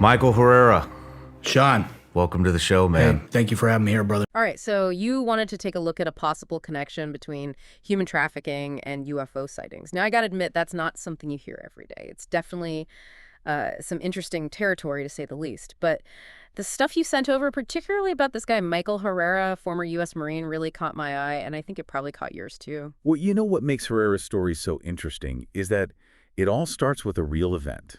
Michael Herrera, Shawn, welcome to the show, man. hey, thank you for having me here, brother. All right, so you wanted to take a look at a possible connection between human trafficking and UFO sightings. Now, I got to admit, that's not something you hear every day. It's definitely some interesting territory, to say the least. But the stuff you sent over, particularly about this guy, Michael Herrera, former U.S. Marine, really caught my eye, and I think it probably caught yours, too. Well, you know what makes Herrera's story so interesting is that it all starts with a real event.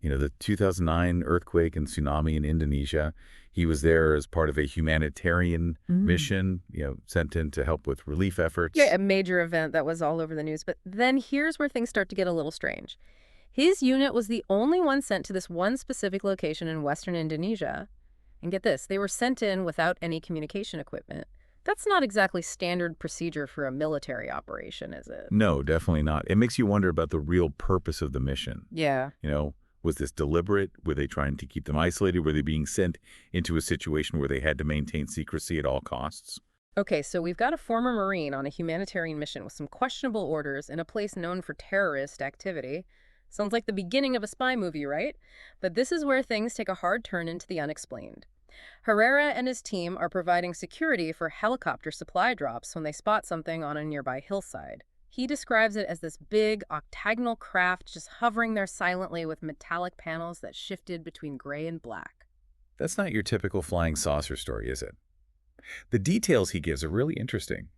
You know, the 2009 earthquake and tsunami in Indonesia. He was there as part of a humanitarian mission, sent in to help with relief efforts. Yeah, a major event that was all over the news. But then here's where things start to get a little strange. His unit was the only one sent to this one specific location in western Indonesia. And get this, they were sent in without any communication equipment. That's not exactly standard procedure for a military operation, is it? No, definitely not. It makes you wonder about the real purpose of the mission. Yeah. Was this deliberate? Were they trying to keep them isolated? Were they being sent into a situation where they had to maintain secrecy at all costs? Okay, so we've got a former Marine on a humanitarian mission with some questionable orders in a place known for terrorist activity. Sounds like the beginning of a spy movie, right? But this is where things take a hard turn into the unexplained. Herrera and his team are providing security for helicopter supply drops when they spot something on a nearby hillside. He describes it as this big, octagonal craft just hovering there silently with metallic panels that shifted between gray and black. That's not your typical flying saucer story, is it? The details he gives are really interesting.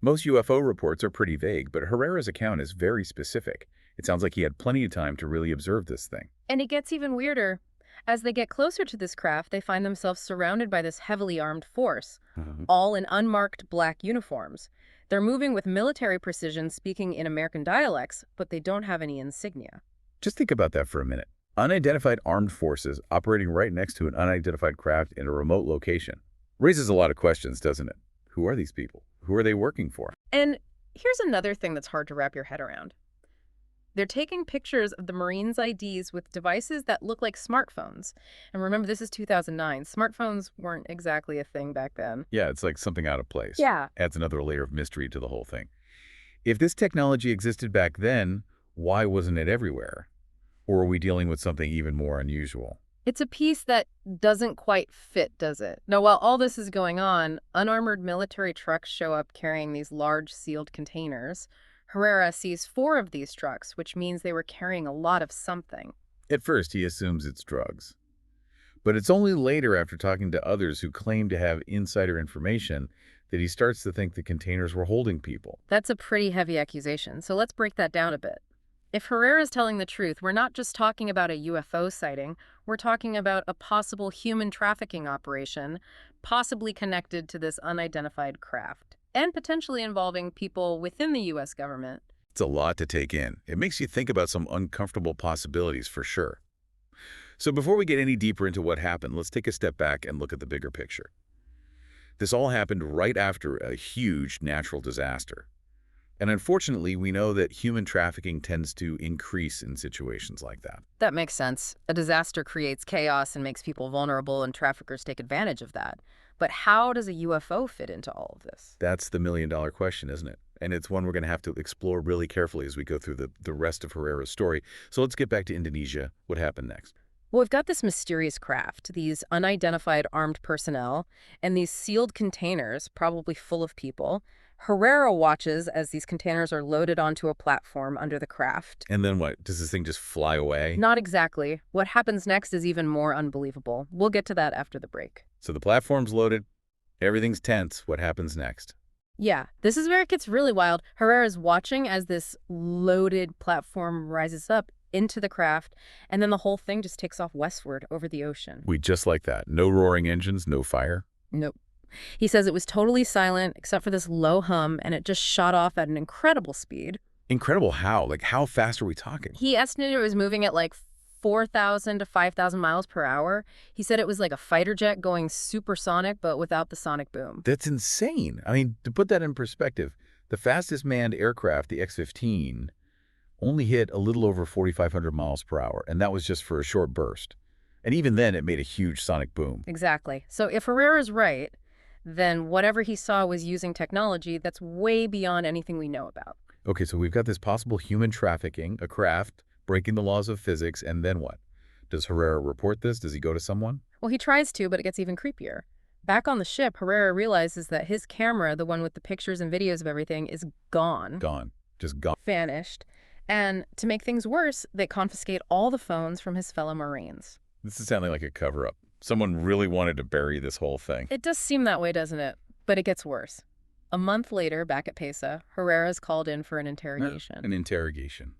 Most UFO reports are pretty vague, but Herrera's account is very specific. It sounds like he had plenty of time to really observe this thing. And it gets even weirder. As they get closer to this craft, they find themselves surrounded by this heavily armed force, all in unmarked black uniforms. They're moving with military precision, speaking in American dialects, but they don't have any insignia. Just think about that for a minute. Unidentified armed forces operating right next to an unidentified craft in a remote location. Raises a lot of questions, doesn't it? Who are these people? Who are they working for? And here's another thing that's hard to wrap your head around. They're taking pictures of the Marines' IDs with devices that look like smartphones. And remember, this is 2009. Smartphones weren't exactly a thing back then. Yeah, it's like something out of place. Yeah. Adds another layer of mystery to the whole thing. If this technology existed back then, why wasn't it everywhere? Or are we dealing with something even more unusual? It's a piece that doesn't quite fit, does it? Now, while all this is going on, unarmored military trucks show up carrying these large sealed containers. Herrera sees 4 of these trucks, which means they were carrying a lot of something. At first, he assumes it's drugs. But it's only later, after talking to others who claim to have insider information, that he starts to think the containers were holding people. That's a pretty heavy accusation, so let's break that down a bit. If Herrera's telling the truth, we're not just talking about a UFO sighting, we're talking about a possible human trafficking operation, possibly connected to this unidentified craft, and potentially involving people within the U.S. government. It's a lot to take in. It makes you think about some uncomfortable possibilities for sure. So before we get any deeper into what happened, let's take a step back and look at the bigger picture. This all happened right after a huge natural disaster. And unfortunately, we know that human trafficking tends to increase in situations like that. That makes sense. A disaster creates chaos and makes people vulnerable, and traffickers take advantage of that. But how does a UFO fit into all of this? That's the million-dollar question, isn't it? And it's one we're going to have to explore really carefully as we go through the rest of Herrera's story. So let's get back to Indonesia. What happened next? Well, we've got this mysterious craft, these unidentified armed personnel, and these sealed containers, probably full of people. Herrera watches as these containers are loaded onto a platform under the craft. And then what? Does this thing just fly away? Not exactly. What happens next is even more unbelievable. We'll get to that after the break. So the platform's loaded. Everything's tense. What happens next? Yeah, this is where it gets really wild. Herrera's watching as this loaded platform rises up into the craft, and then the whole thing just takes off westward over the ocean. Just like that. No roaring engines, no fire? Nope. He says it was totally silent except for this low hum, and it just shot off at an incredible speed. Incredible how? Like, how fast are we talking? He estimated it was moving at like 4,000 to 5,000 miles per hour. He said it was like a fighter jet going supersonic, but without the sonic boom. That's insane. I mean, to put that in perspective, the fastest manned aircraft, the X-15, only hit a little over 4,500 miles per hour, and that was just for a short burst. And even then, it made a huge sonic boom. Exactly. So if Herrera's right, then whatever he saw was using technology that's way beyond anything we know about. Okay, so we've got this possible human trafficking, a craft, breaking the laws of physics, and then what? Does Herrera report this? Does he go to someone? Well, he tries to, but it gets even creepier. Back on the ship, Herrera realizes that his camera, the one with the pictures and videos of everything, is gone. Gone. Just gone. Vanished. And to make things worse, they confiscate all the phones from his fellow Marines. This is sounding like a cover-up. Someone really wanted to bury this whole thing. It does seem that way, doesn't it? But it gets worse. A month later, back at Pesa, Herrera's called in for an interrogation. An interrogation.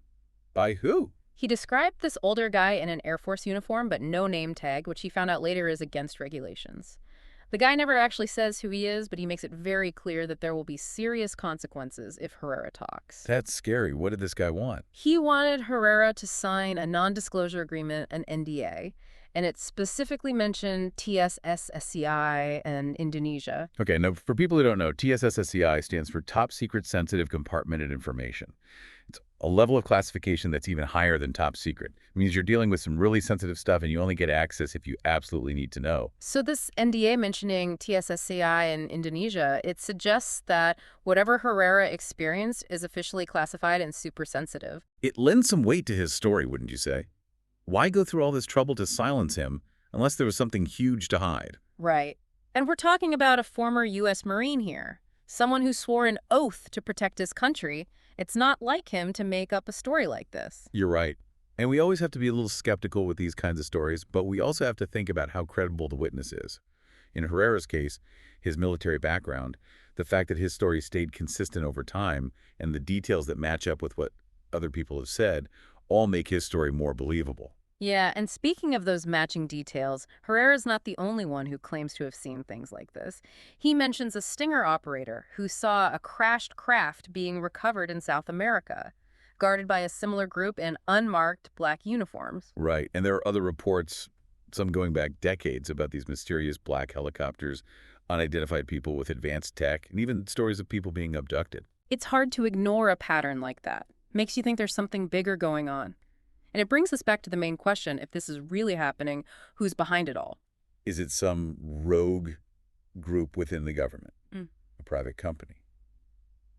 By who? He described this older guy in an Air Force uniform, but no name tag, which he found out later is against regulations. The guy never actually says who he is, but he makes it very clear that there will be serious consequences if Herrera talks. That's scary. What did this guy want? He wanted Herrera to sign a non-disclosure agreement, an NDA, and it specifically mentioned TSSCI and Indonesia. Okay, now for people who don't know, TSSCI stands for Top Secret Sensitive Compartmented Information. It's a level of classification that's even higher than top secret. It means you're dealing with some really sensitive stuff and you only get access if you absolutely need to know. So this NDA mentioning TSSCI and Indonesia, it suggests that whatever Herrera experienced is officially classified and super sensitive. It lends some weight to his story, wouldn't you say? Why go through all this trouble to silence him unless there was something huge to hide? Right. And we're talking about a former U.S. Marine here, someone who swore an oath to protect his country. It's not like him to make up a story like this. You're right. And we always have to be a little skeptical with these kinds of stories, but we also have to think about how credible the witness is. In Herrera's case, his military background, the fact that his story stayed consistent over time, and the details that match up with what other people have said, all make his story more believable. Yeah, and speaking of those matching details, Herrera's not the only one who claims to have seen things like this. He mentions a Stinger operator who saw a crashed craft being recovered in South America, guarded by a similar group in unmarked black uniforms. Right, and there are other reports, some going back decades, about these mysterious black helicopters, unidentified people with advanced tech, and even stories of people being abducted. It's hard to ignore a pattern like that. Makes you think there's something bigger going on. And it brings us back to the main question, if this is really happening, who's behind it all? Is it some rogue group within the government, a private company,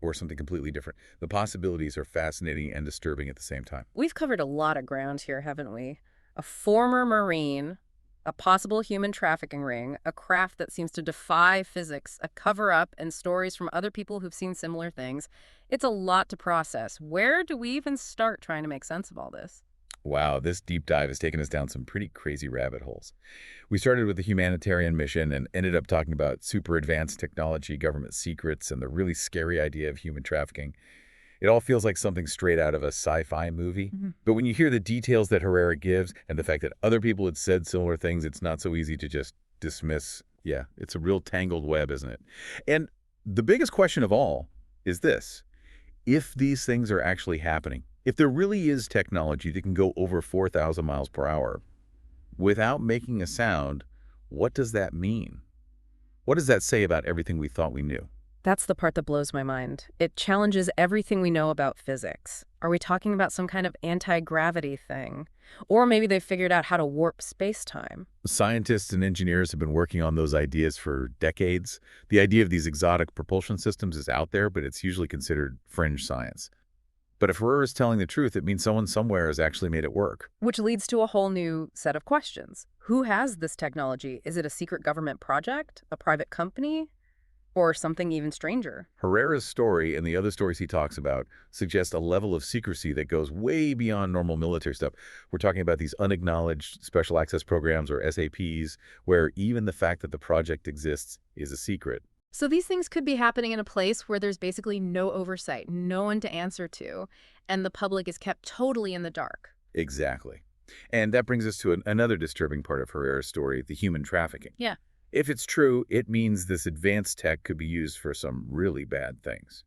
or something completely different? The possibilities are fascinating and disturbing at the same time. We've covered a lot of ground here, haven't we? A former Marine, a possible human trafficking ring, a craft that seems to defy physics, a cover-up, and stories from other people who've seen similar things. It's a lot to process. Where do we even start trying to make sense of all this? Wow, this deep dive has taken us down some pretty crazy rabbit holes. We started with the humanitarian mission and ended up talking about super advanced technology, government secrets, and the really scary idea of human trafficking. It all feels like something straight out of a sci-fi movie. But when you hear the details that Herrera gives and the fact that other people had said similar things, it's not so easy to just dismiss. Yeah, it's a real tangled web, isn't it? And the biggest question of all is this. If these things are actually happening, if there really is technology that can go over 4,000 miles per hour without making a sound, what does that mean? What does that say about everything we thought we knew? That's the part that blows my mind. It challenges everything we know about physics. Are we talking about some kind of anti-gravity thing? Or maybe they figured out how to warp space-time. Scientists and engineers have been working on those ideas for decades. The idea of these exotic propulsion systems is out there, but it's usually considered fringe science. But if Herrera is telling the truth, it means someone somewhere has actually made it work. Which leads to a whole new set of questions. Who has this technology? Is it a secret government project? A private company? Or something even stranger? Herrera's story and the other stories he talks about suggest a level of secrecy that goes way beyond normal military stuff. We're talking about these unacknowledged special access programs, or SAPs, where even the fact that the project exists is a secret. So these things could be happening in a place where there's basically no oversight, no one to answer to, and the public is kept totally in the dark. Exactly. And that brings us to another disturbing part of Herrera's story, the human trafficking. Yeah. If it's true, it means this advanced tech could be used for some really bad things.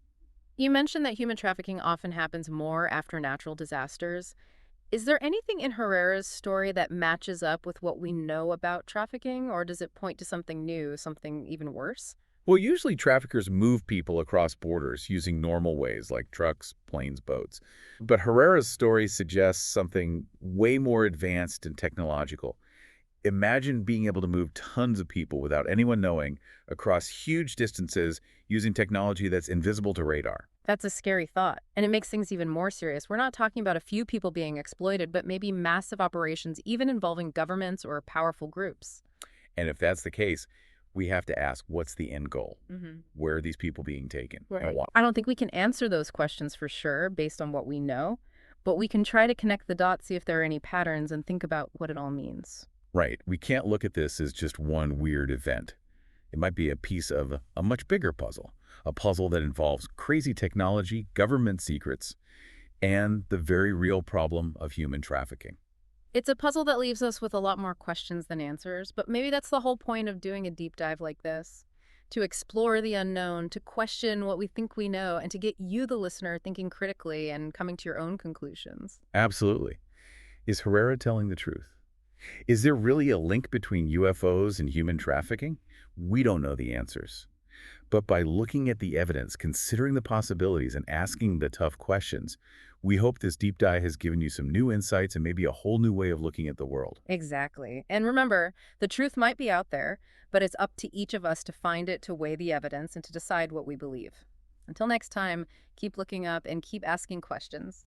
You mentioned that human trafficking often happens more after natural disasters. Is there anything in Herrera's story that matches up with what we know about trafficking, or does it point to something new, something even worse? Well, usually traffickers move people across borders using normal ways like trucks, planes, boats. But Herrera's story suggests something way more advanced and technological. Imagine being able to move tons of people without anyone knowing across huge distances using technology that's invisible to radar. That's a scary thought, and it makes things even more serious. We're not talking about a few people being exploited, but maybe massive operations, even involving governments or powerful groups. And if that's the case, we have to ask, what's the end goal? Mm-hmm. Where are these people being taken? And Right. why? I don't think we can answer those questions for sure based on what we know, but we can try to connect the dots, see if there are any patterns, and think about what it all means. Right. We can't look at this as just one weird event. It might be a piece of a much bigger puzzle, a puzzle that involves crazy technology, government secrets, and the very real problem of human trafficking. It's a puzzle that leaves us with a lot more questions than answers, but maybe that's the whole point of doing a deep dive like this. To explore the unknown, to question what we think we know, and to get you, the listener, thinking critically and coming to your own conclusions. Absolutely. Is Herrera telling the truth? Is there really a link between UFOs and human trafficking? We don't know the answers. But by looking at the evidence, considering the possibilities, and asking the tough questions, we hope this deep dive has given you some new insights and maybe a whole new way of looking at the world. Exactly. And remember, the truth might be out there, but it's up to each of us to find it, to weigh the evidence, and to decide what we believe. Until next time, keep looking up and keep asking questions.